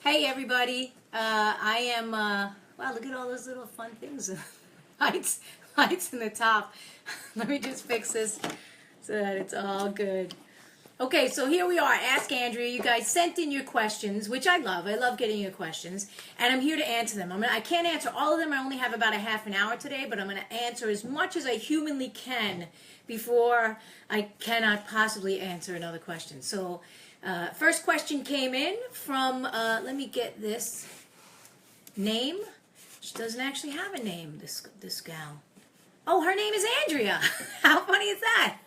Hey everybody, I am, wow, look at all those little fun things. lights in the top. Let me just fix this so that it's all good. Okay, so here we are, Ask Andrea. You guys sent in your questions, which I love. I love getting your questions, and I'm here to answer them. I can't answer all of them. I only have about a half an hour today, but I'm going to answer as much as I humanly can before I cannot possibly answer another question. So, first question came in from, let me get this name. She doesn't actually have a name, this gal. Oh, her name is Andrea. How funny is that?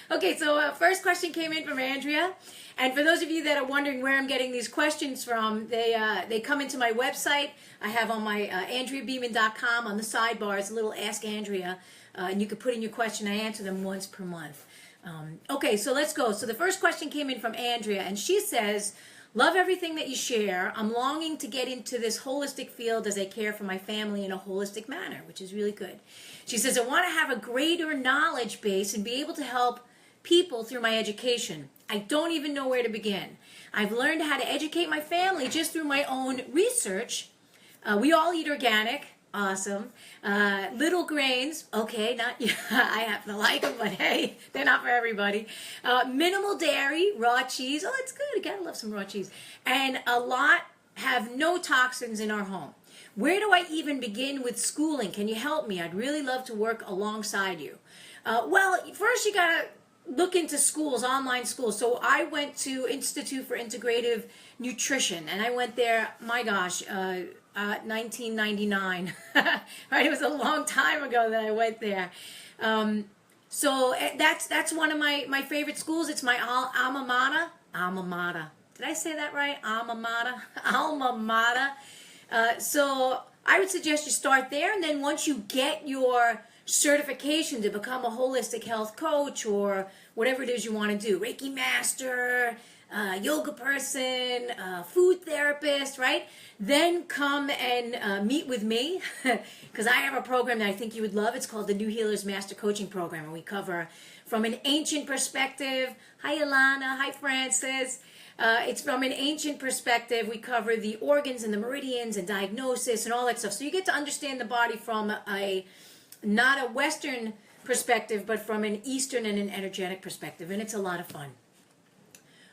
Okay, so first question came in from Andrea. And for those of you that are wondering where I'm getting these questions from, they come into my website. I have on my AndreaBeeman.com on the sidebar is a little Ask Andrea. And you can put in your question. I answer them once per month. Okay, so let's go. So the first question came in from Andrea, and she says, love everything that you share. I'm longing to get into this holistic field as I care for my family in a holistic manner, which is really good. She says, I want to have a greater knowledge base and be able to help people through my education. I don't even know where to begin. I've learned how to educate my family just through my own research. We all eat organic. Awesome. Little grains. Okay, not I happen to like them, but hey, they're not for everybody. Minimal dairy, raw cheese. Oh, it's good. You gotta love some raw cheese. And a lot have no toxins in our home. Where do I even begin with schooling? Can you help me? I'd really love to work alongside you. Well, first you gotta look into schools, online schools. So I went to Institute for Integrative Nutrition, and I went there, my gosh, 1999. Right, it was a long time ago that I went there. So that's one of my favorite schools. It's my alma mater. Alma mater. Did I say that right? Alma mater. Alma mater. So I would suggest you start there, and then once you get your certification to become a holistic health coach or whatever it is you want to do, Reiki master, yoga person, food therapist, right? Then come and meet with me, because I have a program that I think you would love. It's called the New Healers Master Coaching Program, and we cover from an ancient perspective. Hi, Alana. Hi, Francis. It's from an ancient perspective. We cover the organs and the meridians and diagnosis and all that stuff. So you get to understand the body from not a Western perspective, but from an Eastern and an energetic perspective, and it's a lot of fun.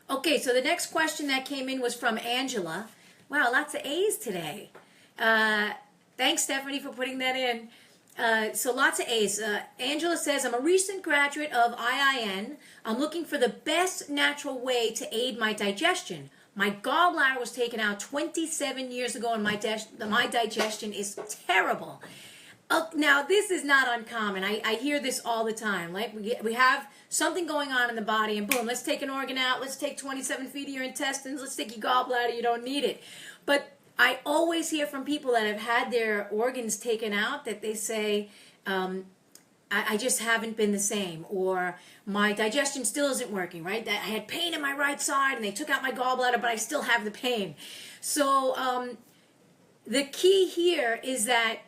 Okay, so the next question that came in was from Angela. Wow, lots of A's today. Thanks, Stephanie, for putting that in. So lots of A's. Angela says, I'm a recent graduate of IIN. I'm looking for the best natural way to aid my digestion. My gallbladder was taken out 27 years ago, and my digestion is terrible. Now, this is not uncommon. I hear this all the time. Like we have something going on in the body, and boom, let's take an organ out. Let's take 27 feet of your intestines. Let's take your gallbladder. You don't need it. But I always hear from people that have had their organs taken out that they say, I just haven't been the same, or my digestion still isn't working, right? I had pain in my right side, and they took out my gallbladder, but I still have the pain. So the key here is that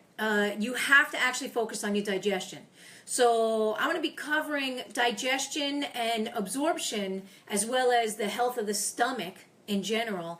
you have to actually focus on your digestion. So I'm going to be covering digestion and absorption as well as the health of the stomach in general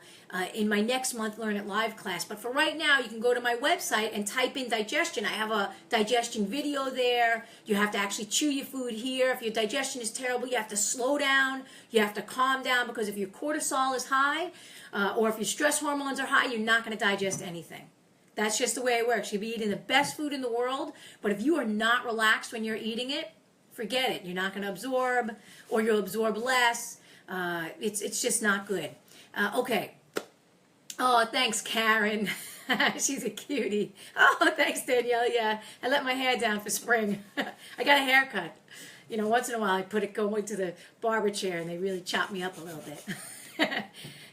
in my next month Learn It Live class. But for right now, you can go to my website and type in digestion. I have a digestion video there. You have to actually chew your food here. If your digestion is terrible, you have to slow down. You have to calm down, because if your cortisol is high or if your stress hormones are high, you're not going to digest anything. That's just the way it works. You'll be eating the best food in the world, but if you are not relaxed when you're eating it, forget it. You're not going to absorb, or you'll absorb less. It's just not good. Okay. Oh, thanks, Karen. She's a cutie. Oh, thanks, Danielle. Yeah, I let my hair down for spring. I got a haircut. You know, once in a while I go into the barber chair and they really chop me up a little bit.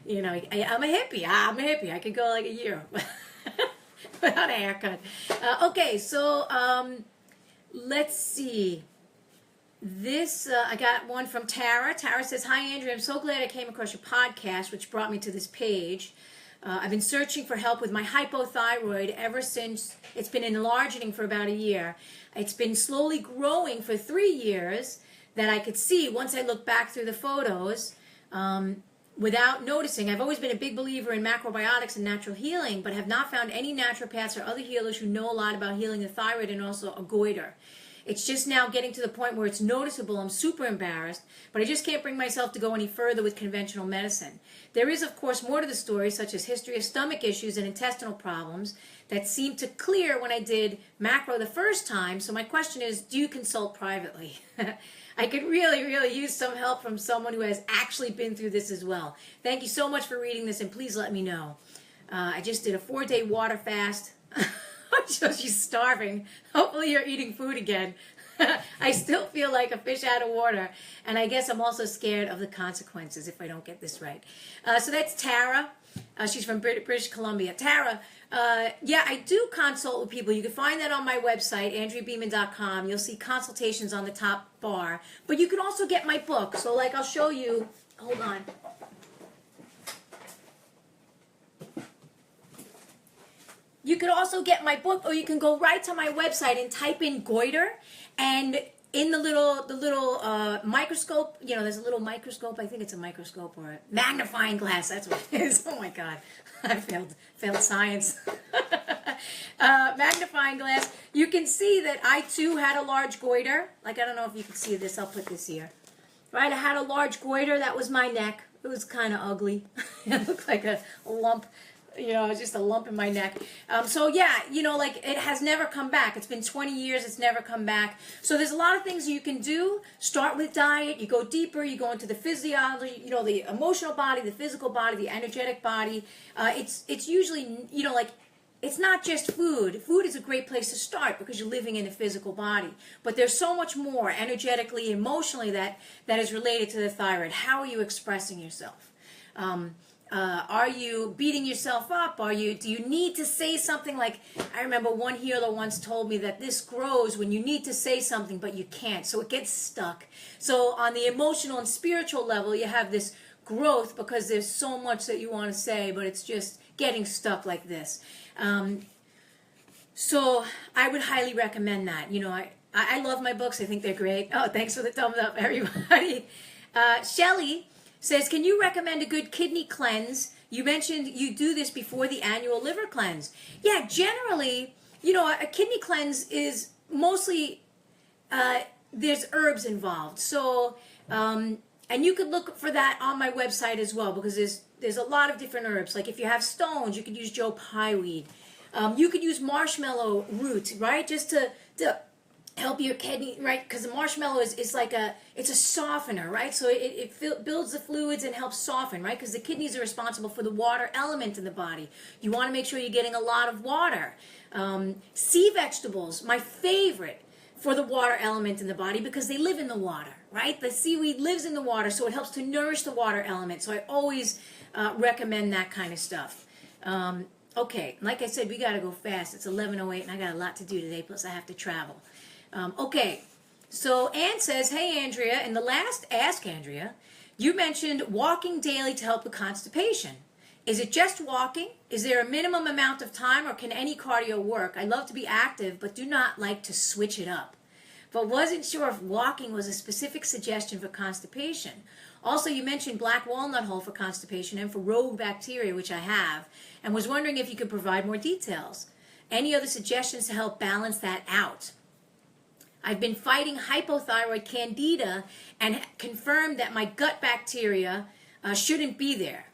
You know, I'm a hippie. I could go like a year without a haircut. Okay, so let's see. This, I got one from Tara. Tara says, hi, Andrea. I'm so glad I came across your podcast, which brought me to this page. I've been searching for help with my hypothyroid ever since it's been enlarging for about a year. It's been slowly growing for 3 years that I could see once I look back through the photos. without noticing. I've always been a big believer in macrobiotics and natural healing, but have not found any naturopaths or other healers who know a lot about healing the thyroid and also a goiter. It's just now getting to the point where it's noticeable. I'm super embarrassed, but I just can't bring myself to go any further with conventional medicine. There is, of course, more to the story, such as history of stomach issues and intestinal problems that seemed to clear when I did macro the first time. So my question is, do you consult privately? I could really, really use some help from someone who has actually been through this as well. Thank you so much for reading this, and please let me know. I just did a 4-day water fast. So she's starving. Hopefully you're eating food again. I still feel like a fish out of water, and I guess I'm also scared of the consequences if I don't get this right. So that's Tara. She's from British Columbia. Tara, yeah, I do consult with people. You can find that on my website, AndreaBeeman.com. You'll see consultations on the top bar. But you can also get my book. So, like, I'll show you. Hold on. You could also get my book, or you can go right to my website and type in goiter, and in the little microscope, you know, there's a little microscope. I think it's a microscope or a magnifying glass. That's what it is. Oh my God, I failed science. Magnifying glass. You can see that I too had a large goiter. Like, I don't know if you can see this. I'll put this here. Right, I had a large goiter. That was my neck. It was kind of ugly. It looked like a lump. You know, it's just a lump in my neck. So yeah, you know, like, it has never come back. It's been 20 years. It's never come back. So there's a lot of things you can do. Start with diet. You go deeper. You go into the physiology, you know, the emotional body, the physical body, the energetic body. It's usually, you know, like, it's not just food. Food is a great place to start because you're living in a physical body. But there's so much more energetically, emotionally that is related to the thyroid. How are you expressing yourself? Are you beating yourself up? Do you need to say something? Like, I remember one healer once told me that this grows when you need to say something, but you can't. So it gets stuck. So on the emotional and spiritual level, you have this growth because there's so much that you want to say, but it's just getting stuck like this. So I would highly recommend that. You know, I love my books. I think they're great. Oh, thanks for the thumbs up, everybody. Shelly says, can you recommend a good kidney cleanse? You mentioned you do this before the annual liver cleanse. Yeah, generally, you know, a kidney cleanse is mostly, there's herbs involved. So, and you could look for that on my website as well, because there's a lot of different herbs. Like, if you have stones, you could use Joe Pye weed. You could use marshmallow root, right? Just to help your kidney, right? Because the marshmallow is like it's a softener, right? So it builds the fluids and helps soften, right? Because the kidneys are responsible for the water element in the body. You want to make sure you're getting a lot of water. Sea vegetables, my favorite for the water element in the body, because they live in the water, right? The seaweed lives in the water, so it helps to nourish the water element. So I always recommend that kind of stuff. Okay, like I said, we got to go fast. It's 11:08, and I got a lot to do today, plus I have to travel. Okay, so Ann says, hey, Andrea, in the last Ask Andrea, you mentioned walking daily to help with constipation. Is it just walking? Is there a minimum amount of time, or can any cardio work? I love to be active, but do not like to switch it up. But wasn't sure if walking was a specific suggestion for constipation. Also, you mentioned black walnut hull for constipation and for rogue bacteria, which I have, and was wondering if you could provide more details. Any other suggestions to help balance that out? I've been fighting hypothyroid Candida and confirmed that my gut bacteria shouldn't be there.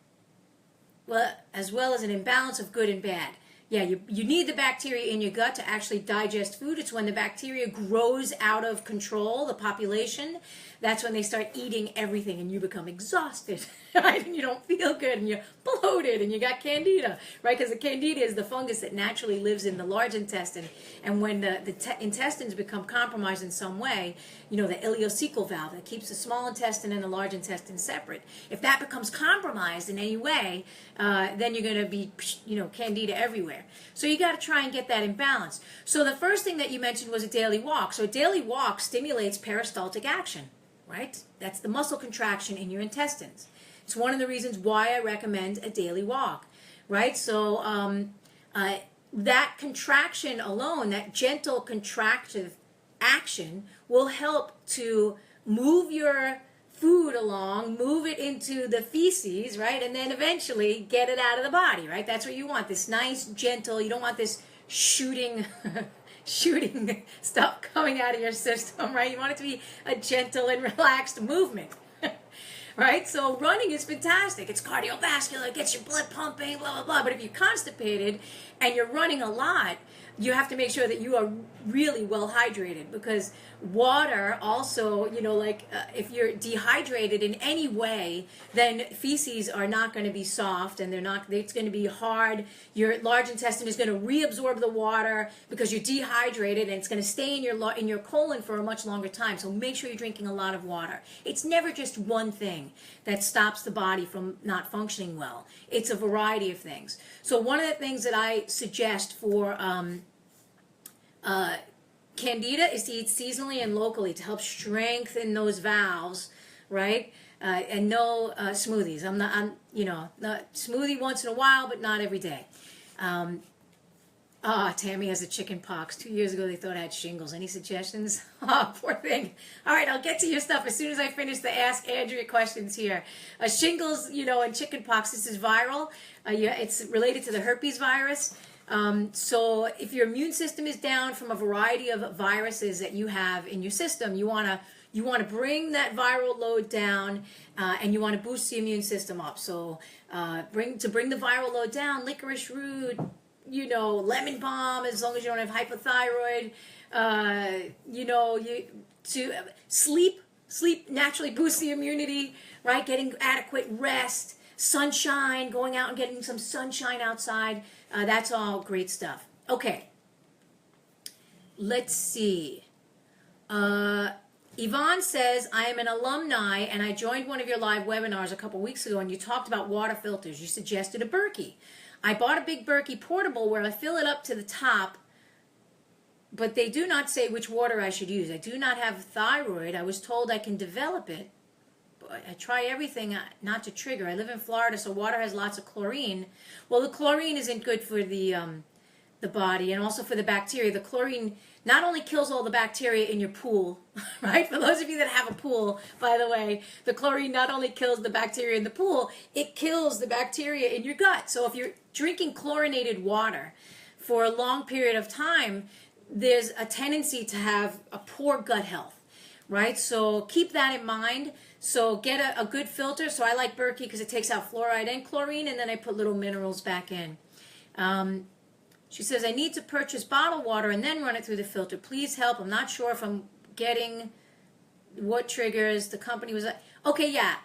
Well, as well as an imbalance of good and bad. Yeah, you need the bacteria in your gut to actually digest food. It's when the bacteria grows out of control, the population, that's when they start eating everything and you become exhausted, right? And you don't feel good and you're bloated and you got Candida, right? Because the Candida is the fungus that naturally lives in the large intestine. And when the intestines become compromised in some way, you know, the ileocecal valve that keeps the small intestine and the large intestine separate. If that becomes compromised in any way, then you're going to be, you know, Candida everywhere. So you got to try and get that in balance. So the first thing that you mentioned was a daily walk. So a daily walk stimulates peristaltic action, right? That's the muscle contraction in your intestines. It's one of the reasons why I recommend a daily walk, right? So that contraction alone, that gentle contractive action, will help to move your food along, move it into the feces, right? And then eventually get it out of the body, right? That's what you want. This nice, gentle, you don't want this shooting shooting stuff coming out of your system, right? You want it to be a gentle and relaxed movement. Right? So running is fantastic. It's cardiovascular, it gets your blood pumping, blah, blah, blah. But if you're constipated and you're running a lot, you have to make sure that you are really well hydrated, because water also, if you're dehydrated in any way, then feces are not going to be soft, and it's going to be hard. Your large intestine is going to reabsorb the water because you're dehydrated, and it's going to stay in your colon for a much longer time. So make sure you're drinking a lot of water. It's never just one thing that stops the body from not functioning well. It's a variety of things. So one of the things that I suggest for Candida is to eat seasonally and locally to help strengthen those valves, right? And no smoothies. Not smoothie once in a while, but not every day. Tammy has a chicken pox. 2 years ago, they thought I had shingles. Any suggestions? Oh, poor thing. All right, I'll get to your stuff as soon as I finish the Ask Andrea questions here. Shingles, and chicken pox, this is viral. It's related to the herpes virus. So if your immune system is down from a variety of viruses that you have in your system, you want to bring that viral load down, and you want to boost the immune system up. So bring the viral load down, licorice root, lemon balm, as long as you don't have hypothyroid. To sleep naturally boosts the immunity, right? Getting adequate rest, sunshine, going out and getting some sunshine outside. That's all great stuff. Okay. Let's see. Ivonne says, I am an alumni and I joined one of your live webinars a couple weeks ago and you talked about water filters. You suggested a Berkey. I bought a big Berkey portable where I fill it up to the top, but they do not say which water I should use. I do not have thyroid. I was told I can develop it. I try everything not to trigger. I live in Florida, so water has lots of chlorine. Well, the chlorine isn't good for the body and also for the bacteria. The chlorine not only kills all the bacteria in your pool, right? For those of you that have a pool, by the way, the chlorine not only kills the bacteria in the pool, it kills the bacteria in your gut. So if you're drinking chlorinated water for a long period of time, there's a tendency to have a poor gut health, right? So keep that in mind. So get a good filter. So I like Berkey because it takes out fluoride and chlorine, and then I put little minerals back in. She says, I need to purchase bottled water and then run it through the filter. Please help. I'm not sure if I'm getting what triggers. The company was like, okay, yeah.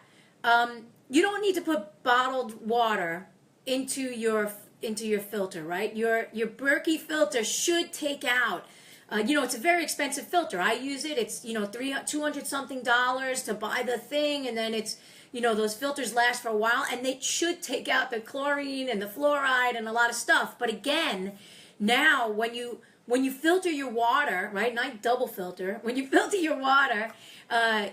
You don't need to put bottled water into your filter, right? Your Berkey filter should take out. It's a very expensive filter. I use it. It's, $200 something to buy the thing. And then it's, those filters last for a while. And they should take out the chlorine and the fluoride and a lot of stuff. But again, now when you filter your water, right, not double filter, when you filter your water,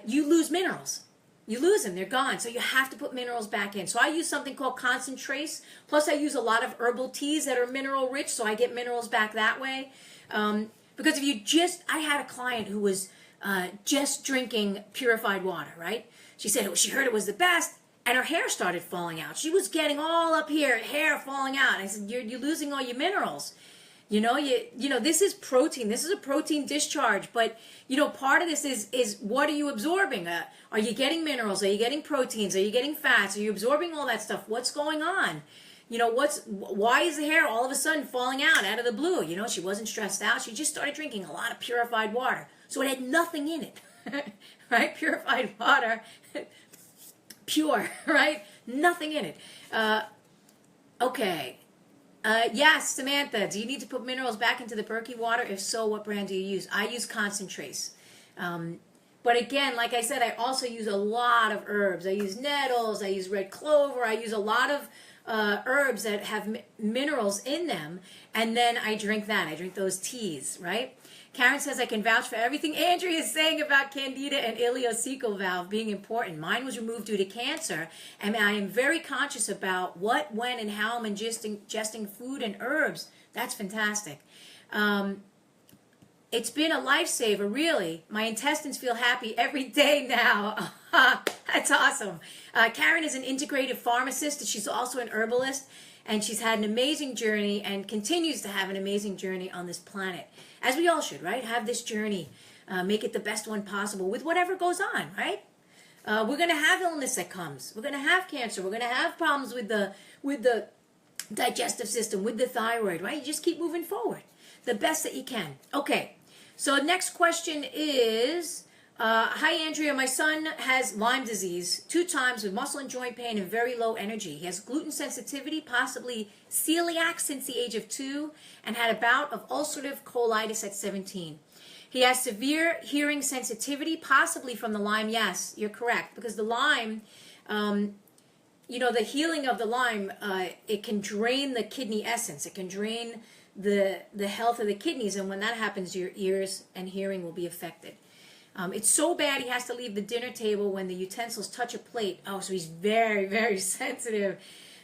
you lose minerals. You lose them. They're gone. So you have to put minerals back in. So I use something called concentrates. Plus I use a lot of herbal teas that are mineral rich. So I get minerals back that way. Because I had a client who was just drinking purified water, right? She said she heard it was the best, and her hair started falling out. She was getting all up here, hair falling out. And I said, you're losing all your minerals. This is protein. This is a protein discharge. But, part of this is what are you absorbing? Are you getting minerals? Are you getting proteins? Are you getting fats? Are you absorbing all that stuff? What's going on? Why is the hair all of a sudden falling out of the blue? She wasn't stressed out. She just started drinking a lot of purified water. So it had nothing in it, right? Purified water, pure, right? Nothing in it. Okay. Yes, Samantha, do you need to put minerals back into the Berkey water? If so, what brand do you use? I use concentrates. But again, like I said, I also use a lot of herbs. I use nettles. I use red clover. I use a lot of herbs that have minerals in them, and then I drink that. I drink those teas, right? Karen says, I can vouch for everything Andrea is saying about Candida and ileocecal valve being important. Mine was removed due to cancer, and I am very conscious about what, when, and how I'm ingesting food and herbs. That's fantastic. It's been a lifesaver, really. My intestines feel happy every day now. That's awesome. Karen is an integrative pharmacist. She's also an herbalist, and she's had an amazing journey and continues to have an amazing journey on this planet, as we all should, right? Have this journey, make it the best one possible with whatever goes on, right? We're going to have illness that comes. We're going to have cancer. We're going to have problems with the digestive system, with the thyroid, right? You just keep moving forward the best that you can. Okay, so next question is, hi Andrea, my son has Lyme disease 2 times with muscle and joint pain and very low energy. He has gluten sensitivity, possibly celiac since the age of 2, and had a bout of ulcerative colitis at 17. He has severe hearing sensitivity, possibly from the Lyme. Yes, you're correct, because the Lyme, the healing of the Lyme, it can drain the kidney essence. It can drain the health of the kidneys, and when that happens, your ears and hearing will be affected. It's so bad he has to leave the dinner table when the utensils touch a plate. Oh, so he's very, very sensitive.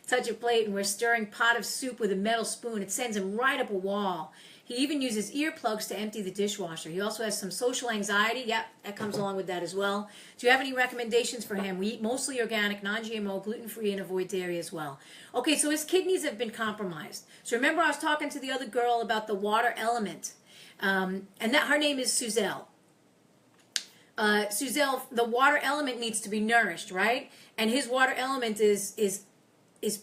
Touch a plate, and we're stirring pot of soup with a metal spoon. It sends him right up a wall. He even uses earplugs to empty the dishwasher. He also has some social anxiety. Yep, that comes along with that as well. Do you have any recommendations for him? We eat mostly organic, non-GMO, gluten-free, and avoid dairy as well. Okay, so his kidneys have been compromised. So remember I was talking to the other girl about the water element. And that her name is Suzel. Suzel, the water element needs to be nourished, right? And his water element is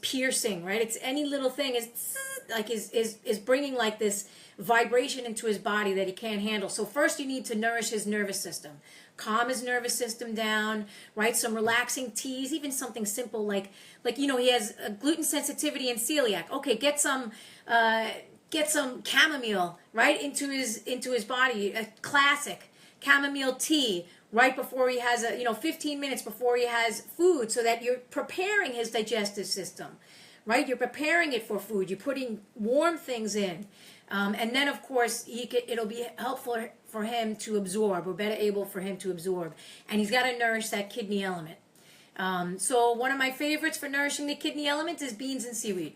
piercing, right? It's any little thing is bringing like this vibration into his body that he can't handle. So first you need to nourish his nervous system. Calm his nervous system down, right? Some relaxing teas, even something simple like he has a gluten sensitivity and celiac. Okay, get some chamomile right into his body. A classic chamomile tea right before he has 15 minutes before he has food, so that you're preparing his digestive system, right? You're preparing it for food. You're putting warm things in. And then, of course, it'll be helpful for him to absorb, or better able for him to absorb. And he's got to nourish that kidney element. So one of my favorites for nourishing the kidney element is beans and seaweed.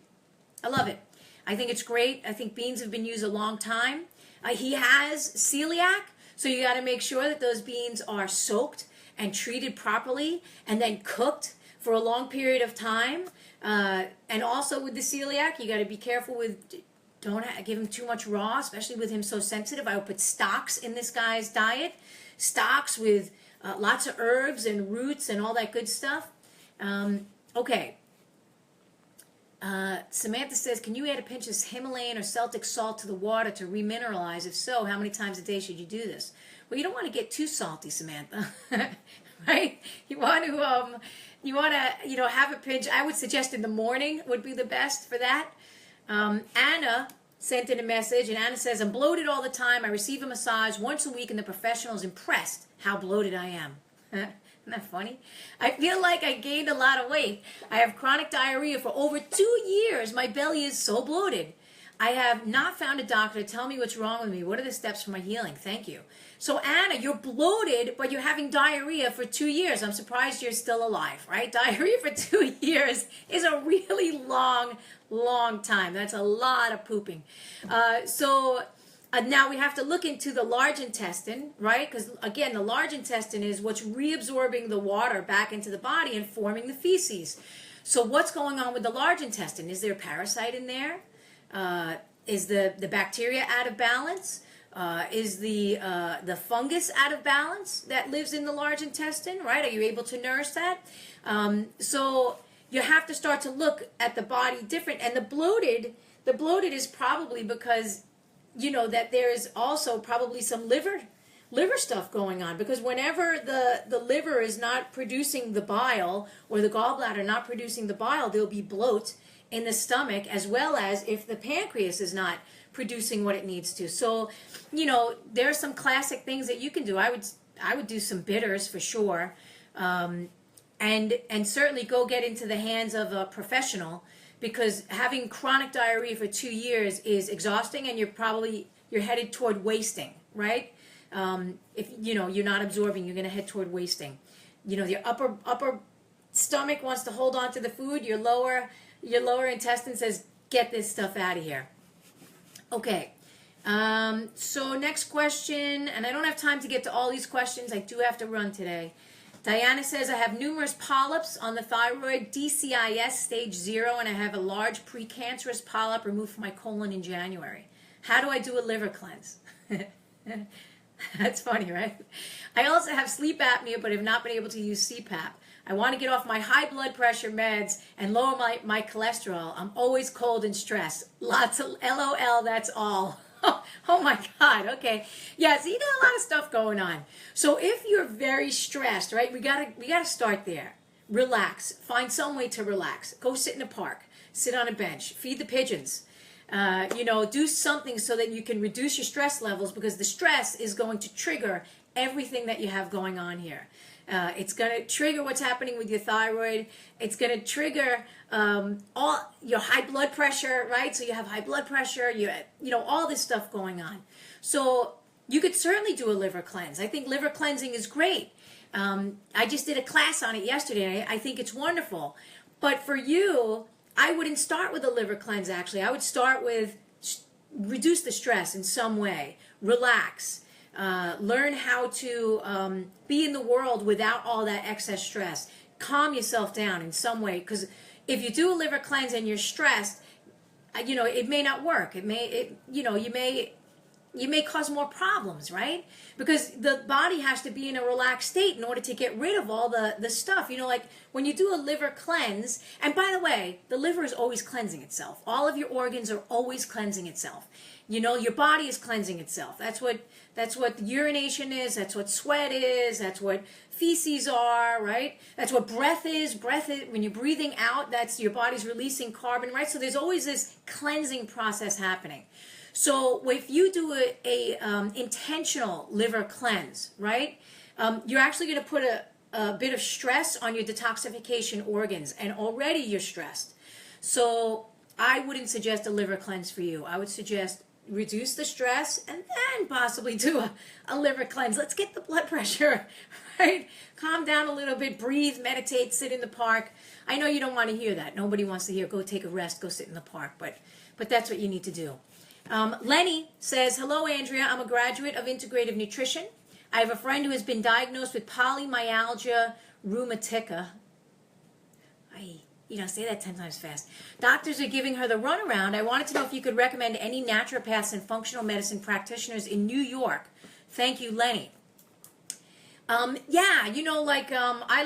I love it. I think it's great. I think beans have been used a long time. He has celiac, so you got to make sure that those beans are soaked and treated properly and then cooked for a long period of time. And also with the celiac, you got to be careful with... Don't give him too much raw, especially with him so sensitive. I would put stocks in this guy's diet. Stocks with lots of herbs and roots and all that good stuff. Okay. Samantha says, can you add a pinch of Himalayan or Celtic salt to the water to remineralize? If so, how many times a day should you do this? Well, you don't want to get too salty, Samantha. Right? You want to have a pinch. I would suggest in the morning would be the best for that. Anna sent in a message, and Anna says, I'm bloated all the time. I receive a massage once a week, and the professional is impressed how bloated I am. Isn't that funny? I feel like I gained a lot of weight. I have chronic diarrhea for over 2 years. My belly is so bloated. I have not found a doctor to tell me what's wrong with me. What are the steps for my healing? Thank you. So Anna, you're bloated, but you're having diarrhea for 2 years. I'm surprised you're still alive, right? Diarrhea for 2 years is a really long time. That's a lot of pooping. Now we have to look into the large intestine, right? Because again, the large intestine is what's reabsorbing the water back into the body and forming the feces. So what's going on with the large intestine? Is there a parasite in there? Is the bacteria out of balance? Is the fungus out of balance that lives in the large intestine, right? Are you able to nourish that? So you have to start to look at the body different. And the bloated is probably because, that there is also probably some liver stuff going on. Because whenever the liver is not producing the bile, or the gallbladder not producing the bile, there'll be bloat in the stomach, as well as if the pancreas is not producing what it needs to. So, there are some classic things that you can do. I would do some bitters for sure. And certainly go get into the hands of a professional, because having chronic diarrhea for 2 years is exhausting, and you're headed toward wasting, right? If you're not absorbing, you're going to head toward wasting. Your upper stomach wants to hold on to the food. Your lower intestine says, get this stuff out of here. Okay. So next question, and I don't have time to get to all these questions. I do have to run today. Diana says, I have numerous polyps on the thyroid, DCIS stage 0, and I have a large precancerous polyp removed from my colon in January. How do I do a liver cleanse? That's funny, right? I also have sleep apnea, but have not been able to use CPAP. I want to get off my high blood pressure meds and lower my cholesterol. I'm always cold and stressed. Lots of LOL, that's all. Oh my God, okay. Yeah, so you got a lot of stuff going on. So if you're very stressed, right, we gotta start there. Relax. Find some way to relax. Go sit in a park. Sit on a bench. Feed the pigeons. Do something so that you can reduce your stress levels, because the stress is going to trigger everything that you have going on here. It's going to trigger what's happening with your thyroid. It's going to trigger all your high blood pressure, right? So you have high blood pressure, all this stuff going on. So you could certainly do a liver cleanse. I think liver cleansing is great. I just did a class on it yesterday. I think it's wonderful. But for you, I wouldn't start with a liver cleanse, actually. I would start with reduce the stress in some way. Relax. Learn how to be in the world without all that excess stress. Calm yourself down in some way, because if you do a liver cleanse and you're stressed, it may not work. You may cause more problems, right? Because the body has to be in a relaxed state in order to get rid of all the stuff. Like when you do a liver cleanse, and by the way, the liver is always cleansing itself. All of your organs are always cleansing itself. Your body is cleansing itself. That's what urination is. That's what sweat is. That's what feces are, right? That's what breath is. Breath is when you're breathing out. That's your body's releasing carbon, right? So there's always this cleansing process happening. So if you do a intentional liver cleanse, right, you're actually going to put a bit of stress on your detoxification organs, and already you're stressed. So I wouldn't suggest a liver cleanse for you. I would suggest reduce the stress and then possibly do a liver cleanse. Let's get the blood pressure, right? Calm down a little bit, breathe, meditate, sit in the park. I know you don't want to hear that. Nobody wants to hear, go take a rest, go sit in the park, but that's what you need to do. Lenny says, hello, Andrea. I'm a graduate of Integrative Nutrition. I have a friend who has been diagnosed with polymyalgia rheumatica. Say that 10 times fast. Doctors are giving her the runaround. I wanted to know if you could recommend any naturopaths and functional medicine practitioners in New York. Thank you, Lenny. I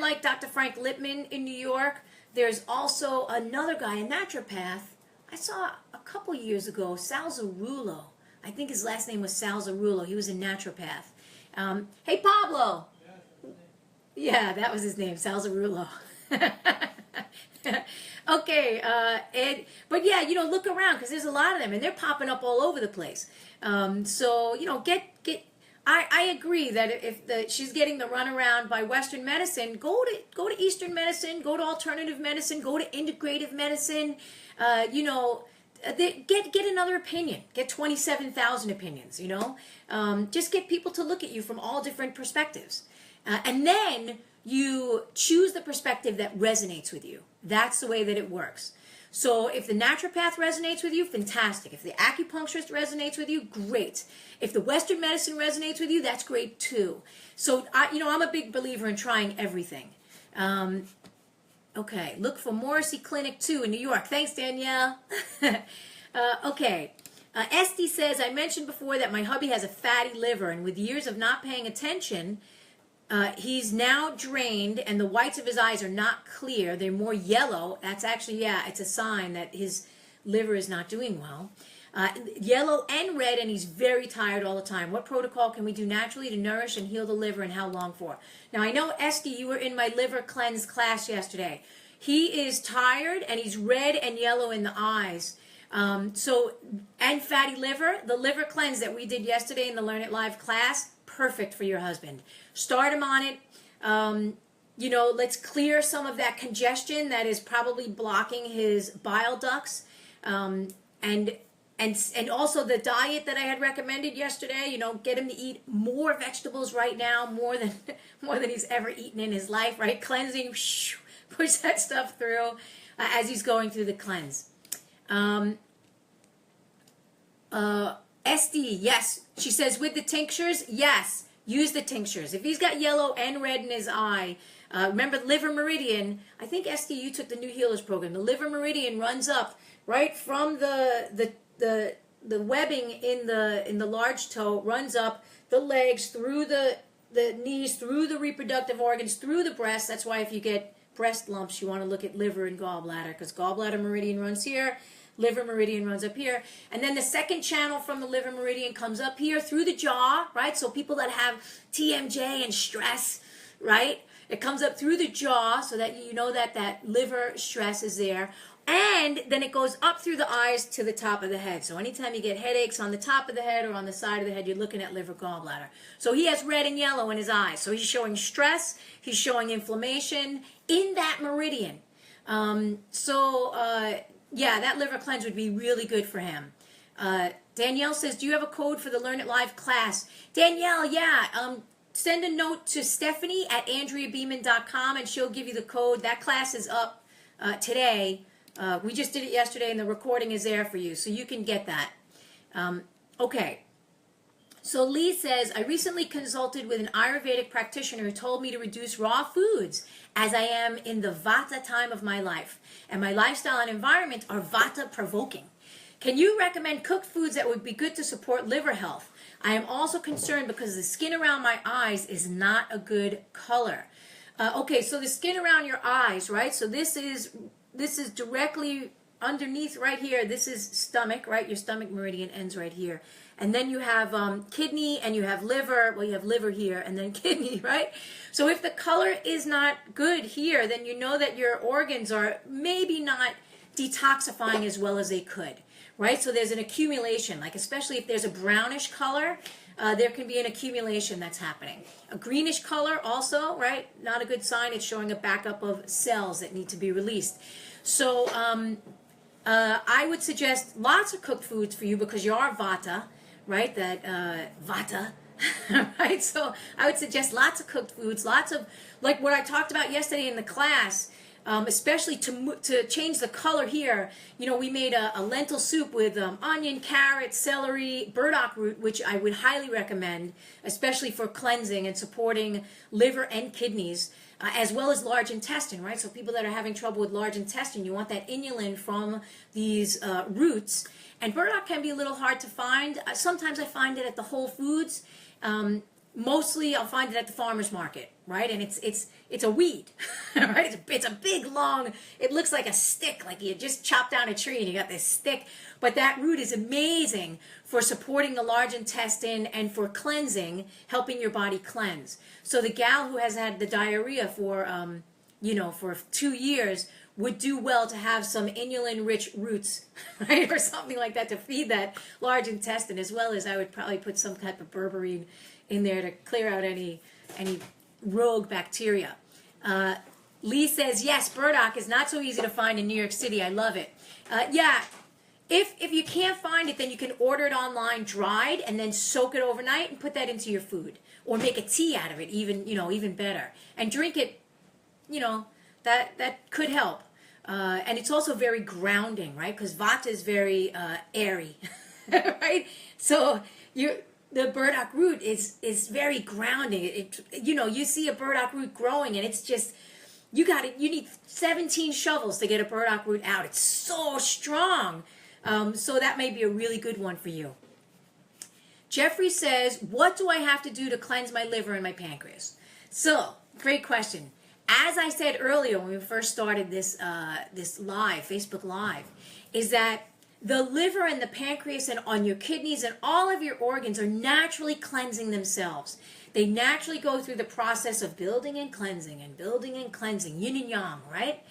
like Dr. Frank Lipman in New York. There's also another guy, a naturopath, I saw a couple years ago, Suzel. I think his last name was Suzel. He was a naturopath. Hey, Pablo. Yeah, that was his name, Suzel. Okay, but yeah, look around, because there's a lot of them, and they're popping up all over the place. I agree that if she's getting the runaround by Western medicine, go to Eastern medicine, go to alternative medicine, go to integrative medicine. Get another opinion. Get 27,000 opinions. Just get people to look at you from all different perspectives, and then you choose the perspective that resonates with you. That's the way that it works. So if the naturopath resonates with you, fantastic. If the acupuncturist resonates with you, great. If the Western medicine resonates with you, that's great too. So I'm a big believer in trying everything. Okay, look for Morrissey Clinic too in New York. Thanks, Danielle. Okay. Esty says, I mentioned before that my hubby has a fatty liver, and with years of not paying attention, he's now drained, and the whites of his eyes are not clear. They're more yellow. That's actually, it's a sign that his liver is not doing well. Yellow and red, and he's very tired all the time. What protocol can we do naturally to nourish and heal the liver, and how long for? Now, I know, Esty, you were in my liver cleanse class yesterday. He is tired, and he's red and yellow in the eyes. And fatty liver, the liver cleanse that we did yesterday in the Learn It Live class, perfect for your husband. Start him on it. Let's clear some of that congestion that is probably blocking his bile ducts. And also the diet that I had recommended yesterday, get him to eat more vegetables right now, more than he's ever eaten in his life, right? Cleansing, push that stuff through as he's going through the cleanse. Esty, yes. She says, with the tinctures, yes. use the tinctures. If he's got yellow and red in his eye, remember liver meridian, I think Esther, you took the New Healers program. The liver meridian runs up right from the webbing in the large toe, runs up the legs, through the knees, through the reproductive organs, through the breast. That's why if you get breast lumps, you want to look at liver and gallbladder, because gallbladder meridian runs here, liver meridian runs up here. And then the second channel from the liver meridian comes up here through the jaw, right? So people that have TMJ and stress, right? It comes up through the jaw so that you know that liver stress is there. And then it goes up through the eyes to the top of the head. So anytime you get headaches on the top of the head or on the side of the head, you're looking at liver gallbladder. So he has red and yellow in his eyes. So he's showing stress. He's showing inflammation in that meridian. Yeah, that liver cleanse would be really good for him. Danielle says, do you have a code for the Learn It Live class? Danielle, yeah. Send a note to Stephanie at AndreaBeeman.com and she'll give you the code. That class is up today. We just did it yesterday and the recording is there for you, so you can get that. Okay. So Lee says, I recently consulted with an Ayurvedic practitioner who told me to reduce raw foods as I am in the Vata time of my life. And my lifestyle and environment are Vata provoking. Can you recommend cooked foods that would be good to support liver health? I am also concerned because the skin around my eyes is not a good color. Okay, so the skin around your eyes, right? So this is directly underneath right here. This is stomach, right? Your stomach meridian ends right here. And then you have kidney and you have liver. Well, you have liver here and then kidney, right? So if the color is not good here, then you know that your organs are maybe not detoxifying as well as they could, right? So there's an accumulation, like especially if there's a brownish color, there can be an accumulation that's happening. A greenish color also, right? Not a good sign. It's showing a backup of cells that need to be released. So I would suggest lots of cooked foods for you because you are Vata, right? That Vata, right? So I would suggest lots of cooked foods, lots of, like what I talked about yesterday in the class, especially to change the color here. You know, we made a lentil soup with onion, carrot, celery, burdock root, which I would highly recommend, especially for cleansing and supporting liver and kidneys, as well as large intestine, right? So people that are having trouble with large intestine, you want that inulin from these roots. And burdock can be a little hard to find. Sometimes I find it at the Whole Foods. Mostly I'll find it at the farmer's market, right? And it's a weed, right? It's a big, long, it looks like a stick, like you just chopped down a tree and you got this stick. But that root is amazing for supporting the large intestine and for cleansing, helping your body cleanse. So the gal who has had the diarrhea for 2 years would do well to have some inulin-rich roots, right, or something like that to feed that large intestine, as well as I would probably put some type of berberine in there to clear out any rogue bacteria. Lee says, yes, burdock is not so easy to find in New York City. I love it. Yeah, if you can't find it, then you can order it online dried and then soak it overnight and put that into your food. Or make a tea out of it, even better. And drink it, that could help. And it's also very grounding, right? Because Vata is very airy, right? So the burdock root is very grounding. You see a burdock root growing and it's just, you need 17 shovels to get a burdock root out. It's so strong. So that may be a really good one for you. Jeffrey says, what do I have to do to cleanse my liver and my pancreas? So, great question. As I said earlier when we first started this live, Facebook Live, is that the liver and the pancreas and on your kidneys and all of your organs are naturally cleansing themselves. They naturally go through the process of building and cleansing, yin and yang, right?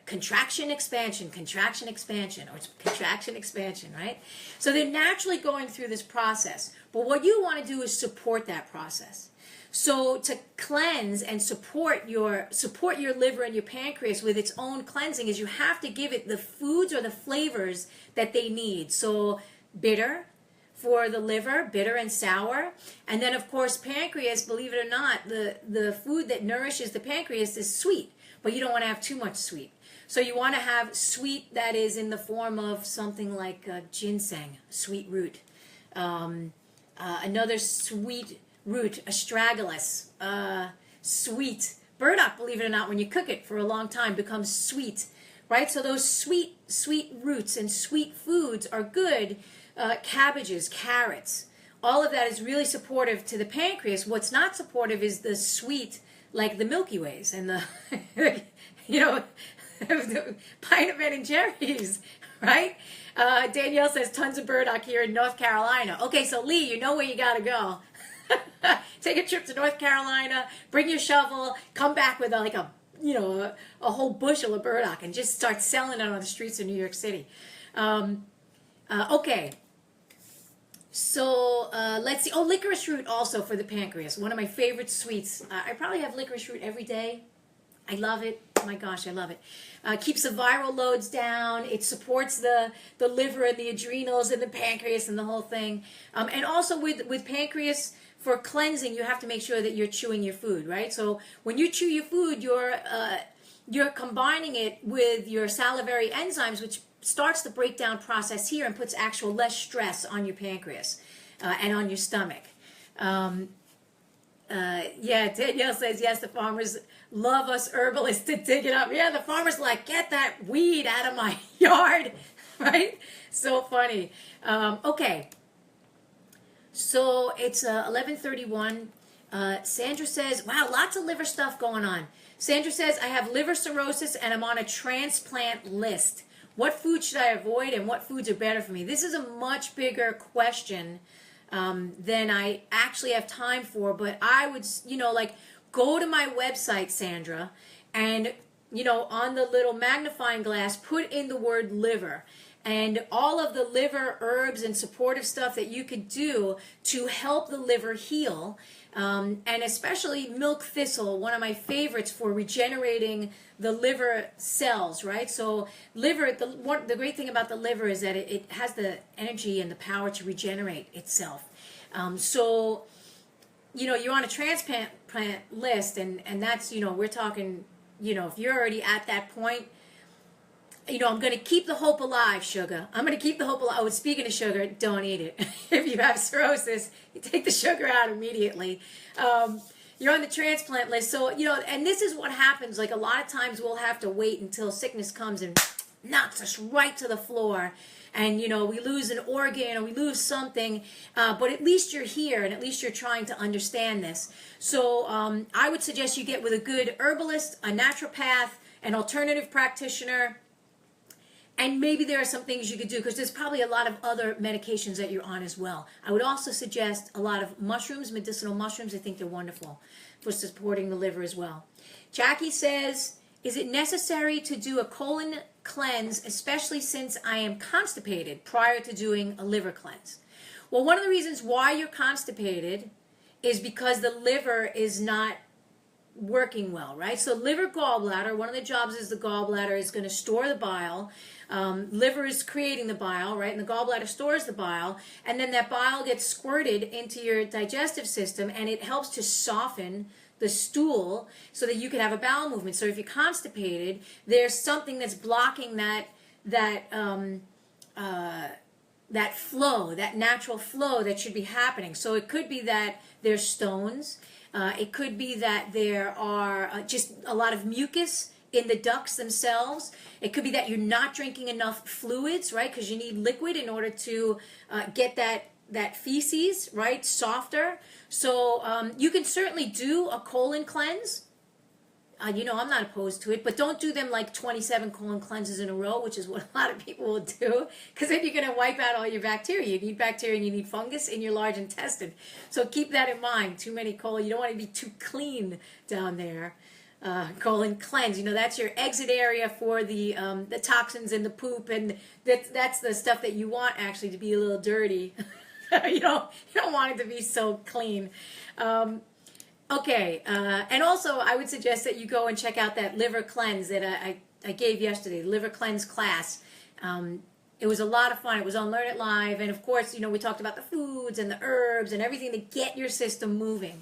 Contraction, expansion, or contraction, expansion, right? So they're naturally going through this process. But what you want to do is support that process. So to cleanse and support your liver and your pancreas with its own cleansing is you have to give it the foods or the flavors that they need. So bitter for the liver, bitter and sour. And then of course pancreas, believe it or not, the food that nourishes the pancreas is sweet. But you don't want to have too much sweet. So you want to have sweet that is in the form of something like ginseng, sweet root. Another sweet root, astragalus, sweet. Burdock, believe it or not, when you cook it for a long time, becomes sweet, right? So those sweet roots and sweet foods are good. Cabbages, carrots, all of that is really supportive to the pancreas. What's not supportive is the sweet, like the Milky Ways and the, the pint of Ben and Jerry's, right? Danielle says tons of burdock here in North Carolina. Okay, so Lee, you know where you got to go. Take a trip to North Carolina, bring your shovel, come back with a whole bushel of burdock and just start selling it on the streets of New York City. Okay. So let's see. Oh, licorice root also for the pancreas. One of my favorite sweets. I probably have licorice root every day. I love it. Oh my gosh, I love it. Keeps the viral loads down. It supports the liver and the adrenals and the pancreas and the whole thing. And also with pancreas, for cleansing, you have to make sure that you're chewing your food, right? So when you chew your food, you're combining it with your salivary enzymes, which starts the breakdown process here and puts actual less stress on your pancreas and on your stomach. Danielle says, yes, the farmers love us herbalists to dig it up. Yeah, the farmers like, get that weed out of my yard, right? So funny. Okay. So it's 11:31. Sandra says, wow, lots of liver stuff going on. Sandra says, I have liver cirrhosis and I'm on a transplant list. What food should I avoid and what foods are better for me? This is a much bigger question than I actually have time for, but I would, go to my website, Sandra, and, on the little magnifying glass, put in the word liver. And all of the liver herbs and supportive stuff that you could do to help the liver heal, and especially milk thistle, one of my favorites for regenerating the liver cells, right? So liver, the great thing about the liver is that it has the energy and the power to regenerate itself. You're on a transplant list, and that's, we're talking, if you're already at that point, I'm going to keep the hope alive, sugar. I'm going to keep the hope alive. Oh, speaking of sugar, don't eat it. If you have cirrhosis, you take the sugar out immediately. You're on the transplant list. So, and this is what happens. Like a lot of times we'll have to wait until sickness comes and knocks us right to the floor. And, we lose an organ or we lose something. But at least you're here and at least you're trying to understand this. So I would suggest you get with a good herbalist, a naturopath, an alternative practitioner. And maybe there are some things you could do because there's probably a lot of other medications that you're on as well. I would also suggest a lot of mushrooms, medicinal mushrooms. I think they're wonderful for supporting the liver as well. Jackie says, is it necessary to do a colon cleanse, especially since I am constipated, prior to doing a liver cleanse? Well, one of the reasons why you're constipated is because the liver is not working well, right? So liver gallbladder, one of the jobs is the gallbladder is going to store the bile. Liver is creating the bile, right? And the gallbladder stores the bile. And then that bile gets squirted into your digestive system and it helps to soften the stool so that you can have a bowel movement. So if you're constipated, there's something that's blocking that flow, that natural flow that should be happening. So it could be that there's stones. It could be that there are just a lot of mucus in the ducts themselves. It could be that you're not drinking enough fluids, right? Because you need liquid in order to get that feces, right, softer. So you can certainly do a colon cleanse. I'm not opposed to it, but don't do them like 27 colon cleanses in a row, which is what a lot of people will do, because then you're going to wipe out all your bacteria. You need bacteria and you need fungus in your large intestine. So keep that in mind. Too many colon, you don't want to be too clean down there. Colon cleanse, that's your exit area for the toxins and the poop, and that's the stuff that you want actually to be a little dirty. you don't want it to be so clean. Okay, and also I would suggest that you go and check out that liver cleanse that I gave yesterday, the liver cleanse class. It was a lot of fun. It was on Learn It Live, and of course, we talked about the foods and the herbs and everything to get your system moving.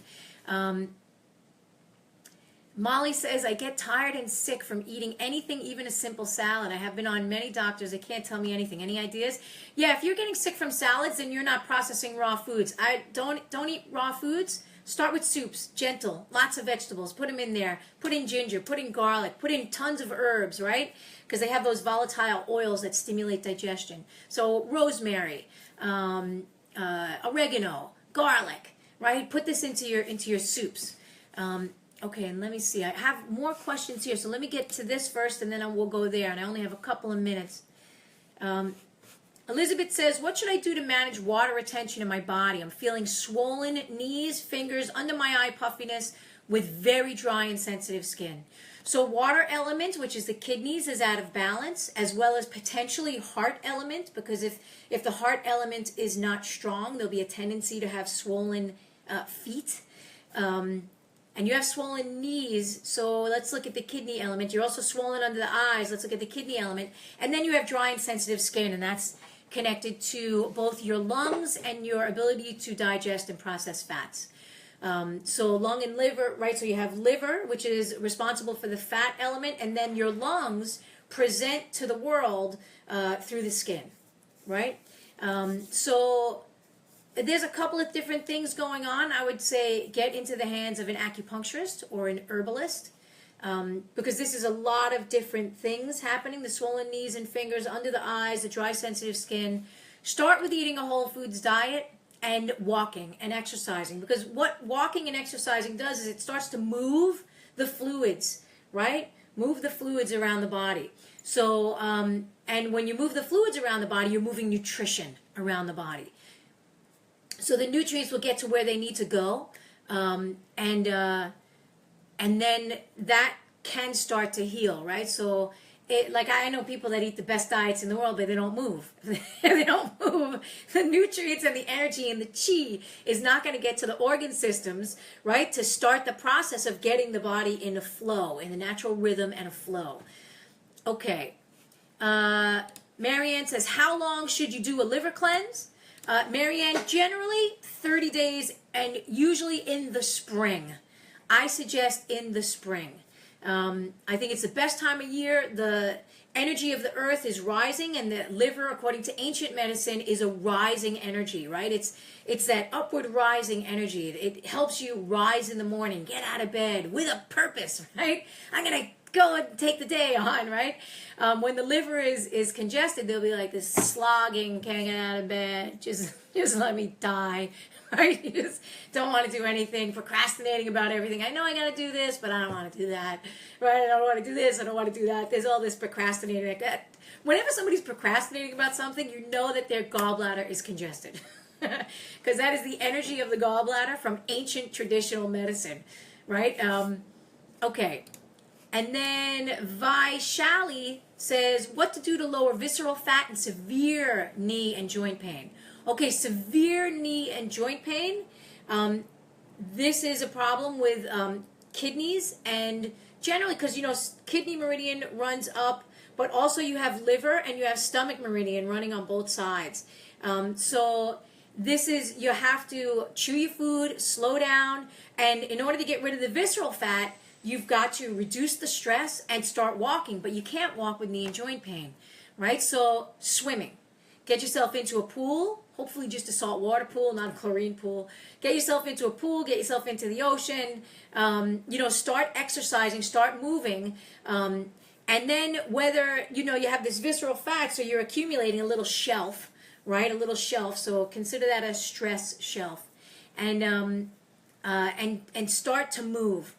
Molly says, I get tired and sick from eating anything, even a simple salad. I have been on many doctors. They can't tell me anything. Any ideas? Yeah, if you're getting sick from salads, then you're not processing raw foods. Don't eat raw foods. Start with soups, gentle, lots of vegetables. Put them in there. Put in ginger, put in garlic, put in tons of herbs, right? Because they have those volatile oils that stimulate digestion. So rosemary, oregano, garlic, right? Put this into your soups. Okay, and let me see. I have more questions here, so let me get to this first, and then we'll go there. And I only have a couple of minutes. Elizabeth says, what should I do to manage water retention in my body? I'm feeling swollen knees, fingers, under my eye puffiness with very dry and sensitive skin. So water element, which is the kidneys, is out of balance, as well as potentially heart element, because if the heart element is not strong, there'll be a tendency to have swollen feet. And you have swollen knees, so let's look at the kidney element. You're also swollen under the eyes. Let's look at the kidney element. And then you have dry and sensitive skin, and that's connected to both your lungs and your ability to digest and process fats. So lung and liver, right? So you have liver, which is responsible for the fat element, and then your lungs present to the world through the skin, right? So there's a couple of different things going on. I would say get into the hands of an acupuncturist or an herbalist, because this is a lot of different things happening. The swollen knees and fingers, under the eyes, the dry sensitive skin. Start with eating a whole foods diet and walking and exercising, because what walking and exercising does is it starts to move the fluids, right? Move the fluids around the body. So, and when you move the fluids around the body, you're moving nutrition around the body. So the nutrients will get to where they need to go, and then that can start to heal, right? So, like I know people that eat the best diets in the world, but they don't move. They don't move. The nutrients and the energy and the chi is not going to get to the organ systems, right, to start the process of getting the body in a flow, in the natural rhythm and a flow. Okay. Marianne says, how long should you do a liver cleanse? Marianne, generally 30 days, and usually in the spring. I suggest in the spring. I think it's the best time of year. The energy of the earth is rising, and the liver, according to ancient medicine, is a rising energy, right? It's that upward rising energy. It helps you rise in the morning, get out of bed with a purpose, right? I'm going to go and take the day on, right? When the liver is congested, there'll be like this slogging, can't get out of bed, just let me die, right? You just don't want to do anything, procrastinating about everything. I know I got to do this, but I don't want to do that, right? I don't want to do this, I don't want to do that. There's all this procrastinating. Whenever somebody's procrastinating about something, you know that their gallbladder is congested, because that is the energy of the gallbladder from ancient traditional medicine, right? Okay. And then Vaishali says, what to do to lower visceral fat and severe knee and joint pain. Okay, severe knee and joint pain. This is a problem with kidneys, and generally, because, kidney meridian runs up, but also you have liver and you have stomach meridian running on both sides. So this is, you have to chew your food, slow down, and in order to get rid of the visceral fat, you've got to reduce the stress and start walking, but you can't walk with knee and joint pain, right? So swimming. Get yourself into a pool, hopefully just a saltwater pool, not a chlorine pool. Get yourself into a pool, get yourself into the ocean, start exercising, start moving. And then whether, you have this visceral fat, so you're accumulating a little shelf, right? A little shelf, so consider that a stress shelf. And start to move.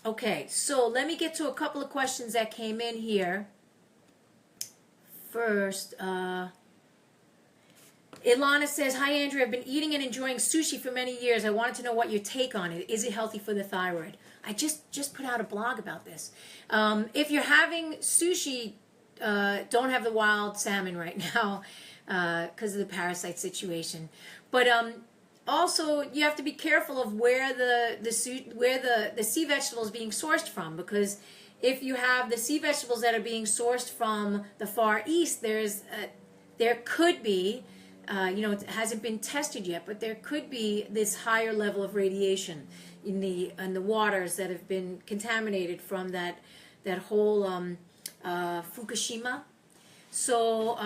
Okay, so let me get to a couple of questions that came in here. First, Ilana says, hi Andrea, I've been eating and enjoying sushi for many years. I wanted to know what your take on it. Is it healthy for the thyroid? I just put out a blog about this. If you're having sushi, don't have the wild salmon right now because of the parasite situation. But also, you have to be careful of where the sea vegetable is being sourced from, because if you have the sea vegetables that are being sourced from the Far East, there could be, it hasn't been tested yet, but there could be this higher level of radiation in the waters that have been contaminated from that whole Fukushima. So,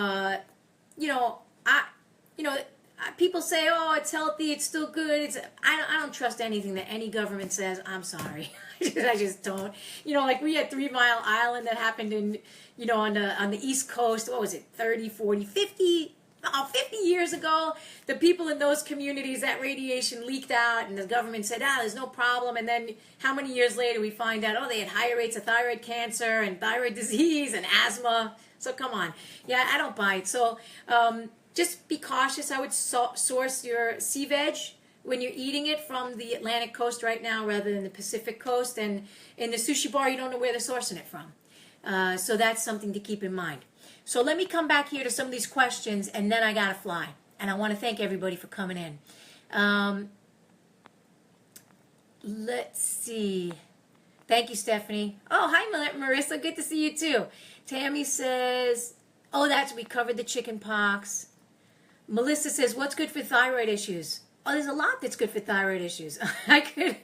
people say, oh, it's healthy, it's still good. I don't trust anything that any government says. I'm sorry. I just don't. Like we had 3 Mile Island that happened in, on the East Coast. What was it, 30, 40, 50 years ago? The people in those communities, that radiation leaked out and the government said, there's no problem. And then how many years later we find out, they had higher rates of thyroid cancer and thyroid disease and asthma. So come on. Yeah, I don't buy it. So just be cautious. I would source your sea veg when you're eating it from the Atlantic coast right now rather than the Pacific coast. And in the sushi bar, you don't know where they're sourcing it from. So that's something to keep in mind. So let me come back here to some of these questions, and then I got to fly. And I want to thank everybody for coming in. Let's see. Thank you, Stephanie. Oh, hi, Marissa. Good to see you, too. Tammy says, we covered the chicken pox. Melissa says, what's good for thyroid issues? Oh, there's a lot that's good for thyroid issues. I could,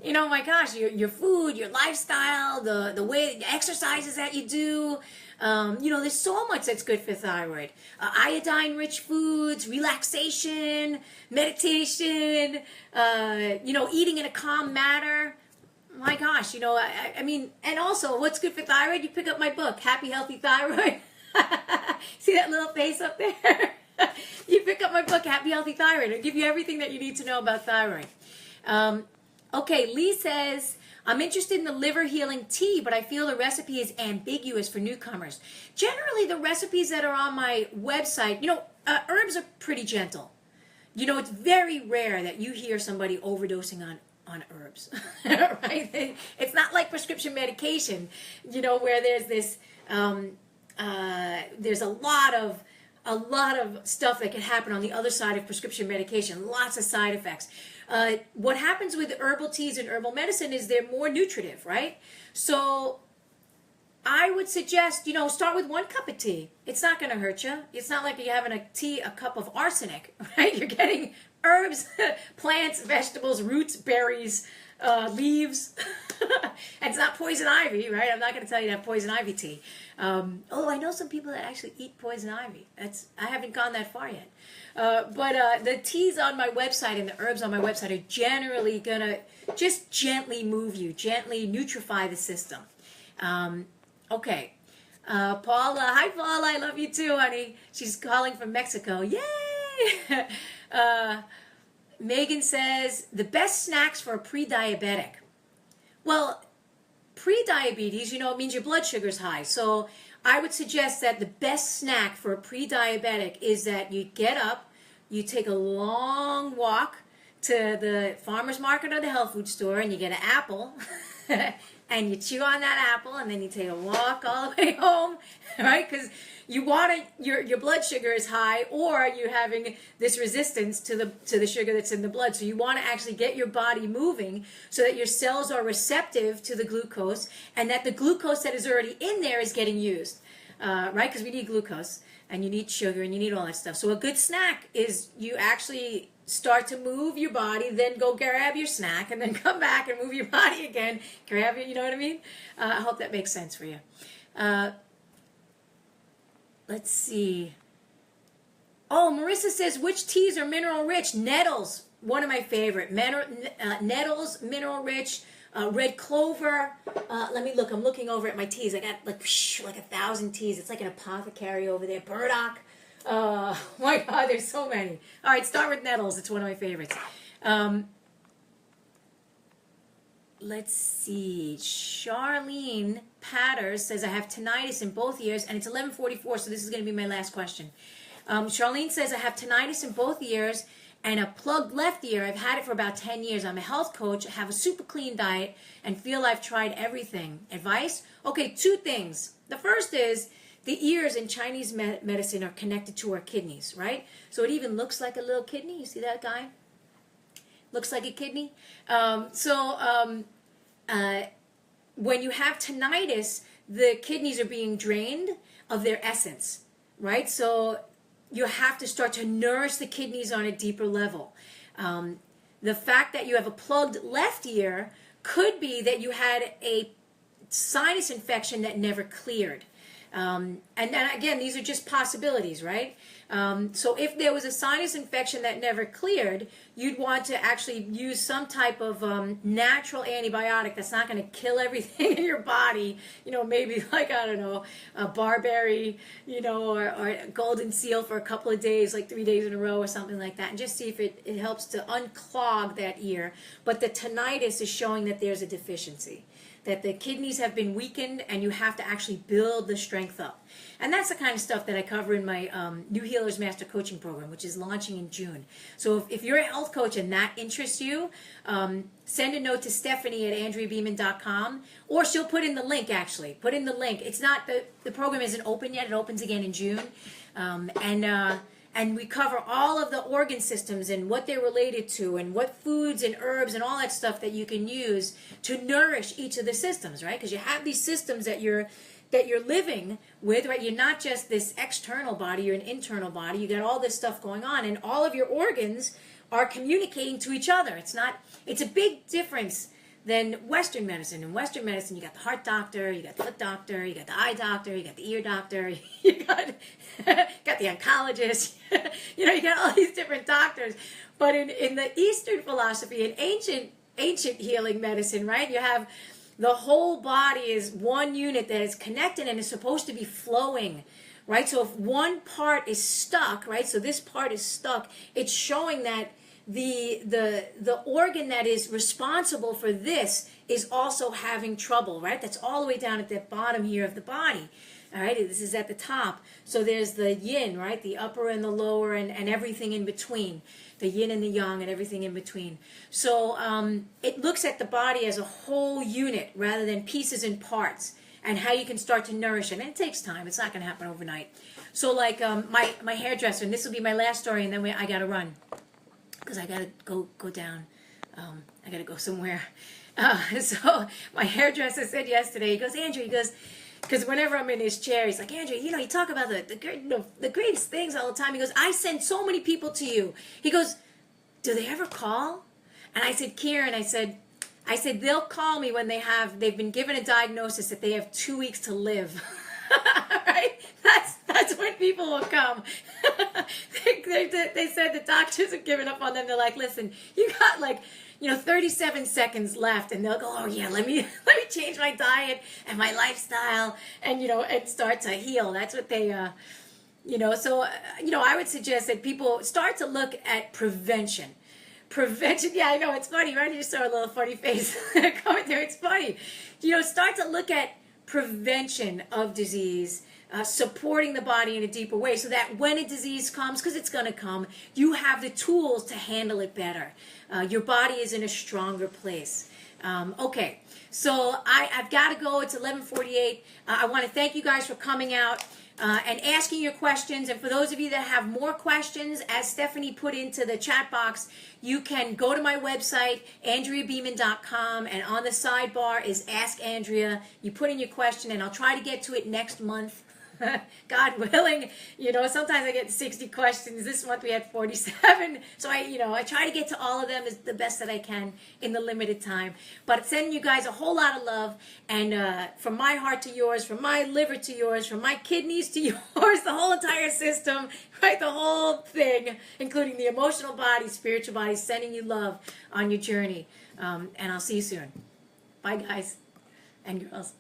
my gosh, your food, your lifestyle, the way, the exercises that you do. There's so much that's good for thyroid. Iodine-rich foods, relaxation, meditation, eating in a calm manner. My gosh, I mean, and also what's good for thyroid? You pick up my book, Happy Healthy Thyroid. See that little face up there? You pick up my book, Happy Healthy Thyroid. It'll give you everything that you need to know about thyroid. Okay, Lee says, I'm interested in the liver healing tea, but I feel the recipe is ambiguous for newcomers. Generally, the recipes that are on my website, herbs are pretty gentle. It's very rare that you hear somebody overdosing on herbs, right? It's not like prescription medication, where there's this, there's a lot of stuff that can happen on the other side of prescription medication, lots of side effects. What happens with herbal teas and herbal medicine is they're more nutritive, right? So I would suggest, start with 1 cup of tea. It's not going to hurt you. It's not like you're having a cup of arsenic, right? You're getting herbs, plants, vegetables, roots, berries, leaves. And it's not poison ivy, right? I'm not going to tell you to have poison ivy tea. Although I know some people that actually eat poison ivy. I haven't gone that far yet. But the teas on my website and the herbs on my website are generally going to just gently move you, gently nutrify the system. Okay. Paula. Hi, Paula. I love you too, honey. She's calling from Mexico. Yay! Megan says, the best snacks for a pre-diabetic. Well, pre-diabetes, it means your blood sugar's high. So I would suggest that the best snack for a pre-diabetic is that you get up, you take a long walk to the farmer's market or the health food store, and you get an apple, and you chew on that apple, and then you take a walk all the way home, right? Because you want your blood sugar is high, or you're having this resistance to the sugar that's in the blood. So you want to actually get your body moving so that your cells are receptive to the glucose, and that the glucose that is already in there is getting used, right? Because we need glucose, and you need sugar, and you need all that stuff. So a good snack is you actually start to move your body, then go grab your snack, and then come back and move your body again. Grab it, you know what I mean? I hope that makes sense for you. Let's see. Oh, Marissa says, which teas are mineral rich? Nettles, one of my favorite. Nettles, mineral rich. Red clover. Let me look. I'm looking over at my teas. I got like 1,000 teas. It's like an apothecary over there. Burdock. Oh my God, there's so many. All right, start with nettles. It's one of my favorites. Let's see. Charlene Patters says, I have tinnitus in both ears, and it's 11:44, so this is going to be my last question. Charlene says, I have tinnitus in both ears and a plugged left ear. I've had it for about 10 years. I'm a health coach, have a super clean diet, and feel I've tried everything. Advice? Okay, 2 things. The first is the ears in Chinese medicine are connected to our kidneys, right? So it even looks like a little kidney. You see that guy? Looks like a kidney. When you have tinnitus, the kidneys are being drained of their essence, right? So you have to start to nourish the kidneys on a deeper level. The fact that you have a plugged left ear could be that you had a sinus infection that never cleared. And then again, these are just possibilities, right? So if there was a sinus infection that never cleared, you'd want to actually use some type of natural antibiotic that's not going to kill everything in your body. Maybe like, I don't know, a barberry, or a golden seal for a couple of days, like 3 days in a row or something like that, and just see if it helps to unclog that ear. But the tinnitus is showing that there's a deficiency, that the kidneys have been weakened and you have to actually build the strength up. And that's the kind of stuff that I cover in my New Healers Master Coaching Program, which is launching in June. So if you're a health coach and that interests you, send a note to Stephanie at AndreaBeeman.com, or she'll put in the link, actually. Put in the link. It's not, the program isn't open yet. It opens again in June. And we cover all of the organ systems and what they're related to and what foods and herbs and all that stuff that you can use to nourish each of the systems, right? Because you have these systems that you're living with, right? You're not just this external body, you're an internal body. You got all this stuff going on, and all of your organs are communicating to each other. It's a big difference than Western medicine. In Western medicine, you got the heart doctor, you got the foot doctor, you got the eye doctor, you got the ear doctor, you got the oncologist, you got all these different doctors. But in the Eastern philosophy, in ancient healing medicine, right, you have the whole body is one unit that is connected and is supposed to be flowing, right? So if one part is stuck, right, so this part is stuck, it's showing that the organ that is responsible for this is also having trouble, right? That's all the way down at the bottom here of the body. All right, this is at the top. So there's the yin, right? The upper and the lower and everything in between. The yin and the yang and everything in between. So it looks at the body as a whole unit rather than pieces and parts, and how you can start to nourish it. And it takes time. It's not going to happen overnight. So like my hairdresser, and this will be my last story, and then I got to run because I got to go down. I got to go somewhere. So my hairdresser said yesterday, he goes, Andrea, he goes, because whenever I'm in his chair, he's like, Andrea, you talk about the greatest things all the time. He goes, I send so many people to you. He goes, do they ever call? And I said, Kieran, I said, they'll call me when they've been given a diagnosis that they have 2 weeks to live. Right? That's when people will come. They said the doctors have given up on them. They're like, listen, you got 37 seconds left, and they'll go, oh yeah, let me change my diet and my lifestyle, and and start to heal. That's what they so I would suggest that people start to look at prevention. Yeah, I know, it's funny, right? You just saw a little funny face coming through. It's funny. Start to look at prevention of disease, supporting the body in a deeper way, so that when a disease comes, because it's going to come, you have the tools to handle it better. Your body is in a stronger place. Okay, so I've got to go. It's 11:48. I want to thank you guys for coming out and asking your questions. And for those of you that have more questions, as Stephanie put into the chat box, you can go to my website, AndreaBeeman.com, and on the sidebar is Ask Andrea. You put in your question, and I'll try to get to it next month. God willing, sometimes I get 60 questions. This month we had 47. So I try to get to all of them as the best that I can in the limited time. But sending you guys a whole lot of love, and from my heart to yours, from my liver to yours, from my kidneys to yours, the whole entire system, right? The whole thing, including the emotional body, spiritual body, sending you love on your journey. And I'll see you soon. Bye, guys and girls.